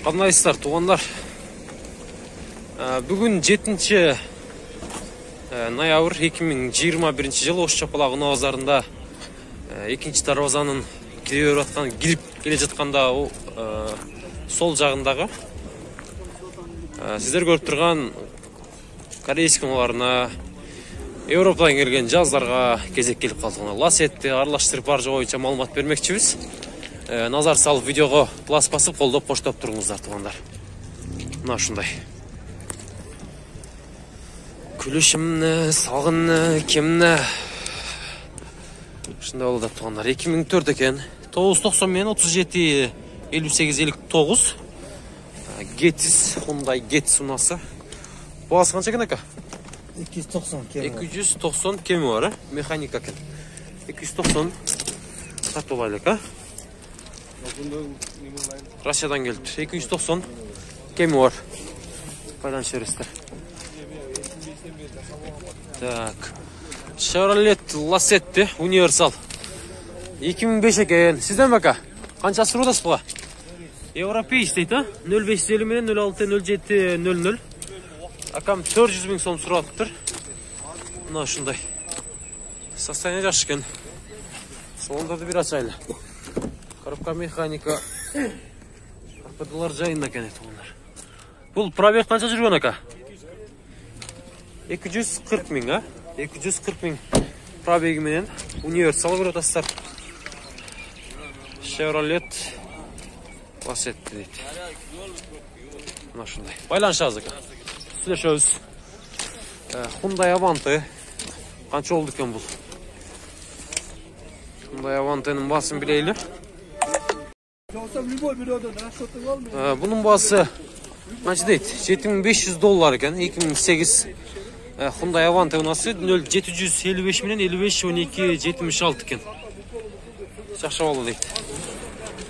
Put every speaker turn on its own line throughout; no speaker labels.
Qandaysыздар туғандар? Бүгін 7 ноябрь 2021 жылы Ош Чапалақ базарында екінші дарвазаның кіріп келе жатқанда сол жағындағы сіздер көріп тұрған корейский маларына, Европадан келген жаздарға кезек келіп қалды. Ласетті аралаштырып бар жоғы бойынша малымат бермекшіміз. Назар салып видеоға лас басып, қолдап қоштап тұрыңыздар туғандар. Мына шындай. Күлішімні, сағынны, кемні. Шындай олы да туғандар. 2004 екен. 990 мен 37 58 59. Гетис, Hyundai Гетис ұнасы. Бағасы қанша екен әка? 290 кемі бар, механика екен. 290 сатып алайық, Россиядан келді. 290 кемі бар. Байланыс жүрістер. Так. Chevrolet Lacetti универсал. 2005 екен. Сізден бәка? Қанша сұрудасыз бұға? Европейс дейді, 0550 мен 06 07 00. Акам 400 000 сом сұрап тұр. Мына шындай. Состояние жақсы екен. Салондарды бір açайлы. Коробка механика. Арқадалар жайында екен еті. Бұл пробег қанша жүрген ака? 240 000, 240 000 пробегі менен универсал көріп атасыздар. Chevrolet Lacetti дейді. Мына шындай. Байланышыңыз ака. Слышөз. Hyundai Avante. Қанша oldu екен бұл? Hyundai Avante'ның басын білейлі. Бұның басы қанша дейді? $7500 екен. 2008 Hyundai Avante ұнасы 0755 менен 55 12 76 екен. Жақшы болды дейді.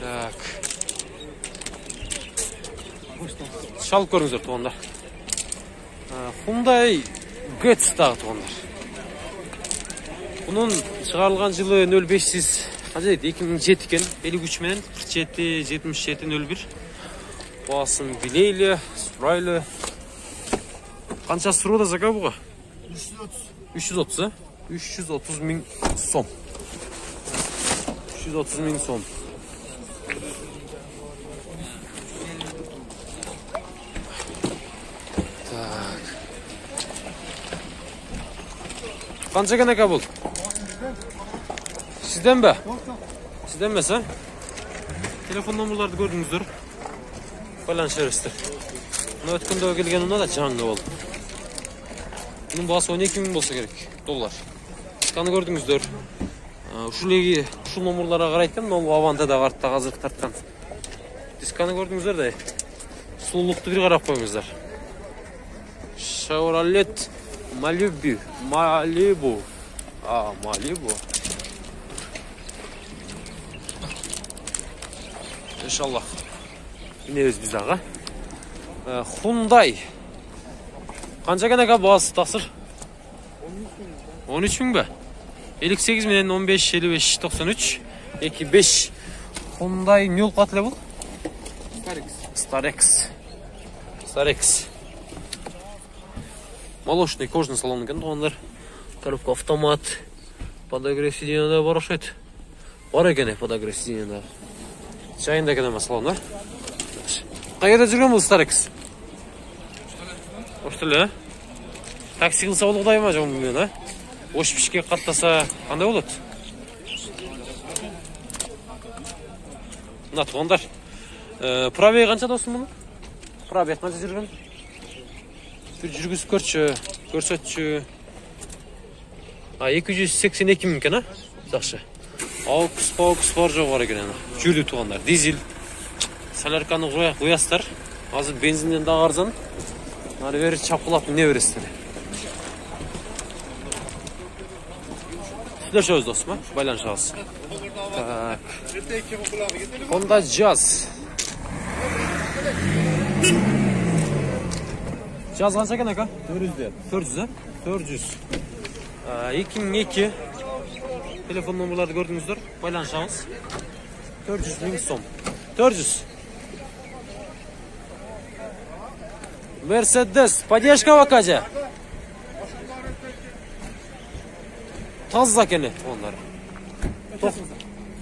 Так. Шалып көріңіздер туғандар. Hyundai Getz тағы туғандар. Бұның шығарылған жылы 0500 2007 екен. 53 менен 47 77 01. Басын білейлі, сұрайлы. Қанша сұруда зака бұға? 330. 330 000 сом. 330 000 сом. Так. Қанша екен ака бұл? Сізден бе? Сізден бе, са? Телефон номерларды көрдіңіздер. Байланыс жүрістер. Мұны өткенде келген ұна да жаңғы болды. Бұның басы 12 000 болса керек, доллар. Қаны көрдіңіздер. Ұшыл номерларға қарайтын, ол Авантеда қартта қазіргі тартқан. Дисканы көрдіңіздер де, сұлулықты бір қарап қойыңыздар. Chevrolet Malibu. Malibu. İnşallah. İneriz biz ağa. Hyundai. Қанша екен ака бағасы тақсыр? 13 000 бе? 58 менен 15 55 93 25. Hyundai не ол қатылы бұл? Starex. Молочный кожный салон екен туғандар. Коробка автомат. Подогрев сиденьяда бар ошайды. Бар екен подогрев сиденьяда. Жайында екен ема салон, Қайда жүрген бұл Starex? Оштылы, Такси қылса ол құдай ма жоғын білмен, Ош пішке қаттаса қандай болады? Мына туғандар. Пробег қанша досын бұны? Пробег қанша жүрген? Bir жүргізіп көрсетші. 282 000 екен, Жақшы. Аукс бар жоқ бар екен. Жүрді туғандар. Дизель. Солярканы қоястар. Азыр бензиннен дағы арзан. Нары бері чапқылап не бересіздер. Слышөз досым, байланыс жағыз. Так. Honda Jazz. Jazz қанша екен ака? 400. 2002. Telefon номерларды көрдіңіздер. Байланыс жағыз. 400 000 сом. 400. Mercedes. Поддержка вакаже. Таза кені onlar.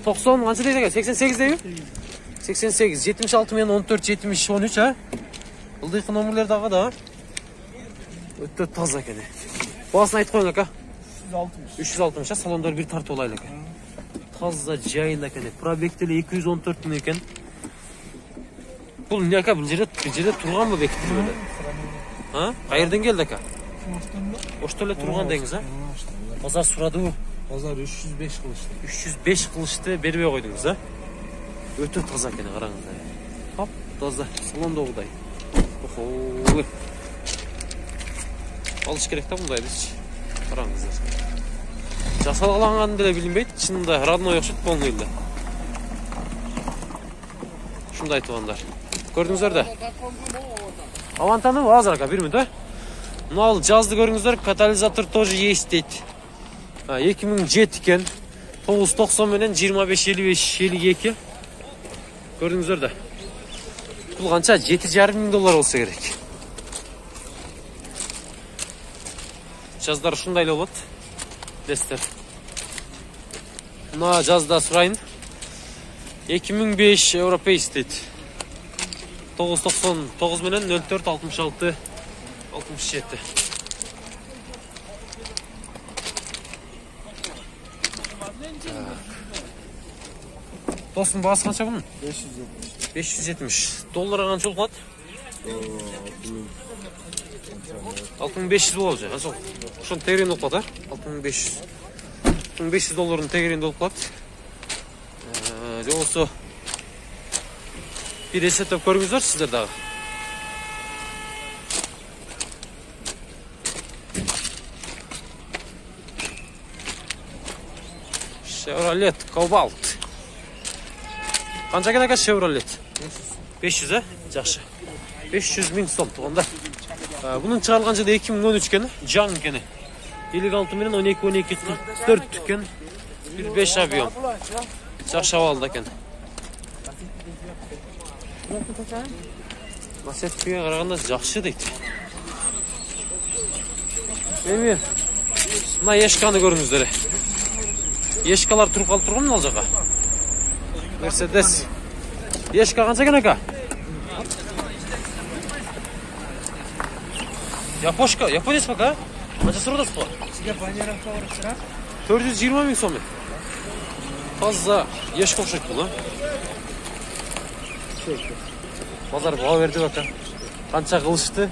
90 қанша дейді екен? 88 дейбі? 88, 76 мен 14, 70, 13 ha? Ылдыйқы номерлерді да. Өтті таза кені. Басын айтып қойын ака? 360 салондар bir тартып олайлы екен. Таза жайында екен. Пробектілі 214 мың екен. Бұл не ака? Бұл жерде тұрған ба бекітті böyle? Ha? Қайырден келді ака? Оштөле тұрған деңіз ha? Bozar suradı bu.
Bozar 305 kılıçtı.
305 kılıçtı berbe koydunuz ha? Ötü taza kene qarаңыздар. Hop, taza. Salonda buğday. Oho. Alış керек та бұндайды. Қараңыздар. Жасалғанын деле білінбейді. Шынында родной оқшайды полныйда. Шундай айтылғандар. Көрдіңіздер де? Авантаны азыр ака, бір минут, Мына ал жазды көрдіңіздер, катализатор тоже есть дейді. 2007 екен. 990 менен 25-55-52. Көрдіңіздер де? Бұл қанша? $7,5 мың болса керек. Жаздар шындайлы болады. Дестер. Мына жазда сұрайын. 2005 европейс дейді. 999 менен 04 66 67. Dostum бағасы қанша бұның? 570. Долларға қанша ұлғат? 6500 болады же. Қанша? Шын тегерен ұлғат, 6500. 6500 долларын тегерен ұлғат. Осы bir есептеп көріңіздер сіздер дағы. Chevrolet Cobalt. Қанша екен ака Chevrolet? 500 жақсы. 500 мың сом тұғында. Бұның шығарылған жылы 2013 екен, Jang екен. 56 менен 12-12-44 екен. 5 объем. Жақсы авалды екен. Масеткеге қарағанда жақсы дейді. Мені мына ешканы көріңіздер. Ешкалар тұрып қалып тұрған ал жаққа. Mercedes. Ешка қанша екен ака? Японец па ка? Қанша сұрдасыз ба? 420 мың сом. Таза ешка ұқсайды бұл, Базар баға берді бака. Қанша қылышты?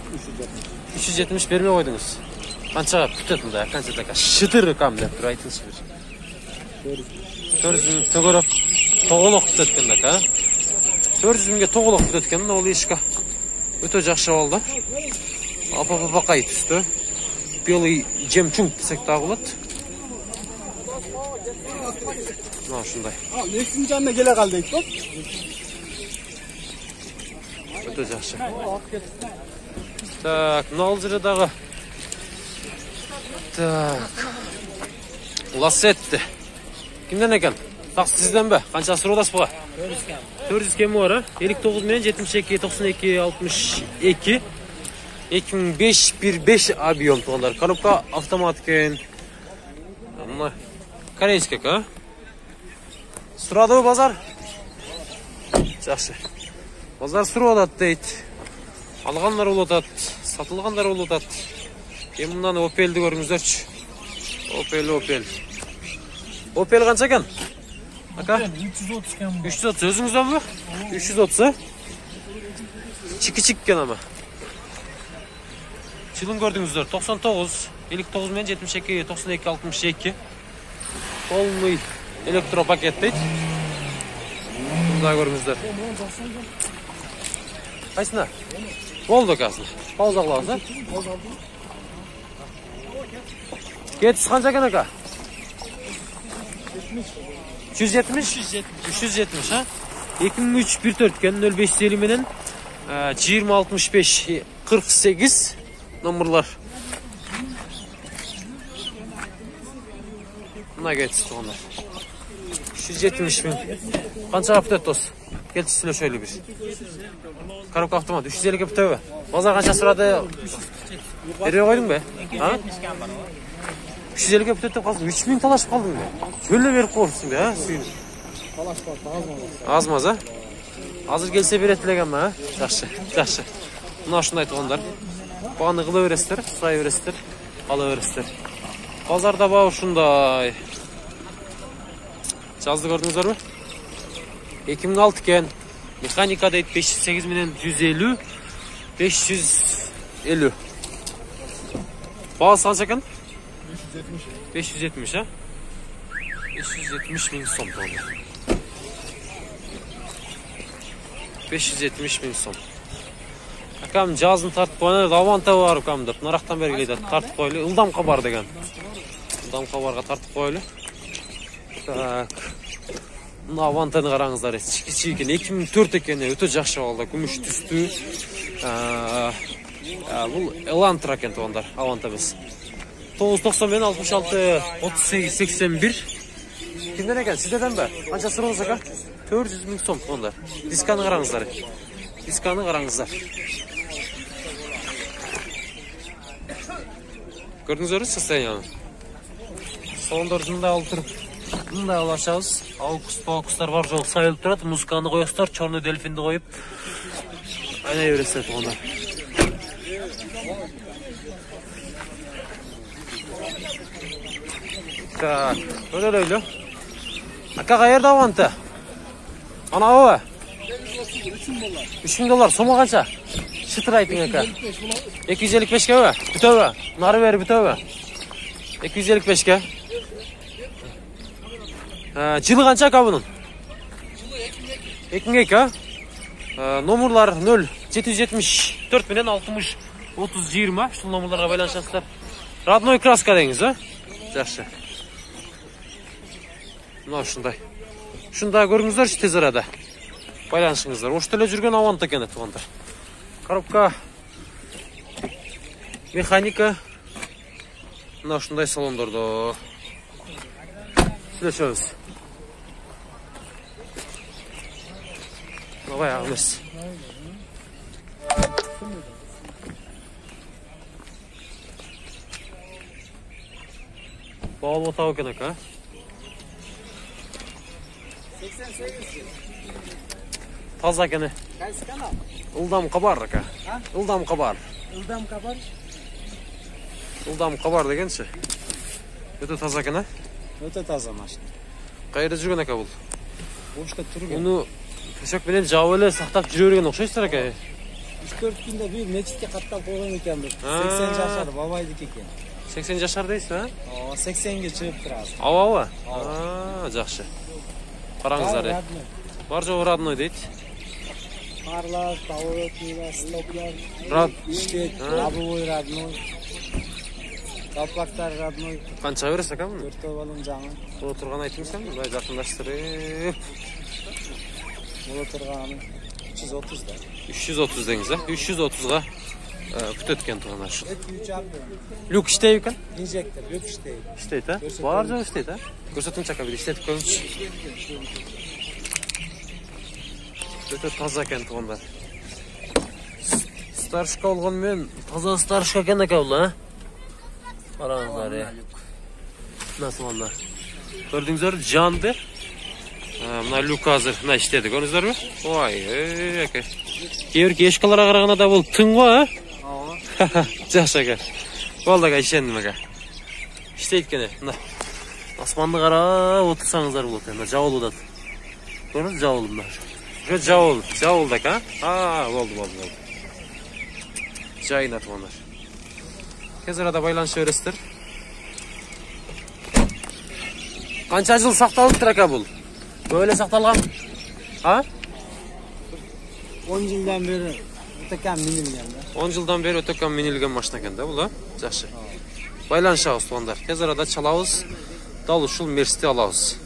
370 бермей қойдыңыз. Қаншаға күтетін да, қанша така шытыр кам деп тұр, айтыңыз бір. 400 мың тоғылық күтеткен да, 400 мыңге тоғылық күтеткен, ол ешка. Өте жақшы алды. Апа-папақай түсті. Белый жемчуң десек тағы болады. Мына шындай.
Несін жанына келе қалды ек,
Өте жақшы. Так, мына алжырадағы. Так. Лассетті. Кімден екен? Тақ сізден бе? Қанша сұрудас бұға? 400 кемі бар, 59 мен 72, 92, 62. 2005-15 объем туғандар. Коробка автомат кен. Мына корейский, Сұрады базар? Жақсы. Базар сұрады дейді. Алғандар олатады, сатылғандар олатады. Мұндан Opel'ді көріңіздерші. Opel. Opel қанша кен? Ака?
330 кен.
330, өзіңізден бі? 330, Чики-чик кен ама. Жылын көрдіңіздер, 99, 59 мен 72, 92, 62. Полный электропакет дейді. Бұнда көріңіздер. Қайсына? Болды қасына. Пауза қылауыз, Кетіс қанша кен ака? 370? 370, 2003-14 кен 0550 менен 2065-48 номерлар. Мына кетіс тұғандар. 370 мен. Қанша аптет дос? Geldi size şöyle bir. Коробка автомат 350 ke bitiyor. Bazar kança sırada nereye koydun be? Ha? 350 ke bitiyor kalsın. 3000 talaşıp kaldın be. Şöyle verip koyursun be ha suyunu.
Talaş var,
Azmaz ha? Hazır gelse bir etilegen mi ha? Yaxşı, yaxşı. Buna şunu aytığanlar. Bağını kılı örestir, sayı örestir, alı örestir. Pazarda bağ şunday. Жазды gördünüz mü? 2006 ken. Mekanika deyip 508 minen 150. 550. Bağ salacak kan? 570 ha? 570 bin son oldu. 570 bin son. Akam cazını tartıp koyana lavanta var akam dep. Naraqtan belgileydi. Tartıp koyulu. Ildam kabar degan. Ildam kabarga tartıp koyulu. Tak. Lavantаны qarаңыздар. Çiki-çiki 2004 ekan, öte жақсы oldu. Gümüş tüstü. Bu Elantra ekan to'g'anlar. Avanta biz. 990 ben 66 38 81. Kimden ekan? Sizden be? Qancha so'raysiz aka? 400 ming so'm to'g'anlar. Diskani qarаңыздар. Diskani qarаңыздар. Gördünüz mü состояние? Salonlarında altıp bunday alaşağız. Aukus var жоқ sayılıp тұрады. Muzikаны koyasızlar, Черный дельфинді koyup. Ayna öğretsen to'g'anlar. Так, öyle. Aka qayerda avanta? Ana o. 3000 dolar. So'mi qancha? Shitir ayting aka. 255 ga va. Bitova. Nari beri bitova. 255 ga. Jili qancha aka bunun? Ekingek ha? Nomerlar 0 774 bilen 60 30 20. Şu nomerlarga baylanışasызlar. Родной краска deyiңiz ha? Yaxşı. Mına şunday. Şunda görüңүздөр tez arada. Baylanışыңыздар. Oş tele жүрген авант eкен туғандар. Коробка механика. Mına şunday salonдарда. Слышөбүз. Давай агымыз. Bağlı otağı eкен aka.
88.
Taza ekeni.
Qaysi kanal?
Ildam qabar aka. Ildam qabar.
Ildam kabar.
Ildam qabar degençi. Öte taza ekeni.
Öte taza maşina.
Qayerda жүрген aka bul?
Boşta turgan.
Onu төшөк менен жабып эле сактап жүрө берген окшойсуздар aka.
3-4 günde bir mecitke kattap koygan ekan biz. 80 yaşar babaydiki ekan.
80 жашар дейсиз, ha?
80 чыгып турат.
Ава. Жакшы. Караңыздар. Бар жок родной дейт.
Парлар, поворотнийлар, стоплар.
Рад.
İşte лобовой родной. Калпактар родной.
Канча бересиз aka буну?
4 балын жаңы.
Бул турган айтыңызсам, мындай жакындаштырып.
Бул турганы 330 да.
330 deyiңиz, ha? 330 ga күтөт экен тугандар.
2-3 апта.
Люк иштейби экен?
Инжектор, люк иштейт.
İşteydi ha? Var canım işteydi ha? Gösterdim çaka bir işletip koymuş. Öte taza eken tuğanlar. Starşka olgan men taza starşka eken aka ula ha? Aranızlar ya. Nasıl onlar? Gördüğünüzler candı. Mına lük hazır. Mına işteydi görünüzler mi? Vay aka. Keberki eşkalara qaraganda da bol tın va ha? Жақсы aka. Болды aka işendim aka. İşteydi kene. Asmanды qarab otursаңыздар болады. Мына жауылып атат. Көрдіңіз жауылып мына. Şu жауылды aka. Болды. Жайына туғандар. Тез арада байланыша бересіздер. Қанша жыл сақталыптыр aka бұл? Böyle сақталған? Ha?
10 yıldan beri ötekan minilgen de.
10 жылдан бері өтөкөн минилген машина экен да бул, а? Жакшы. Байланышабыз туғандар. Тез арада чалабыз. Дал ушул мерсти алабыз.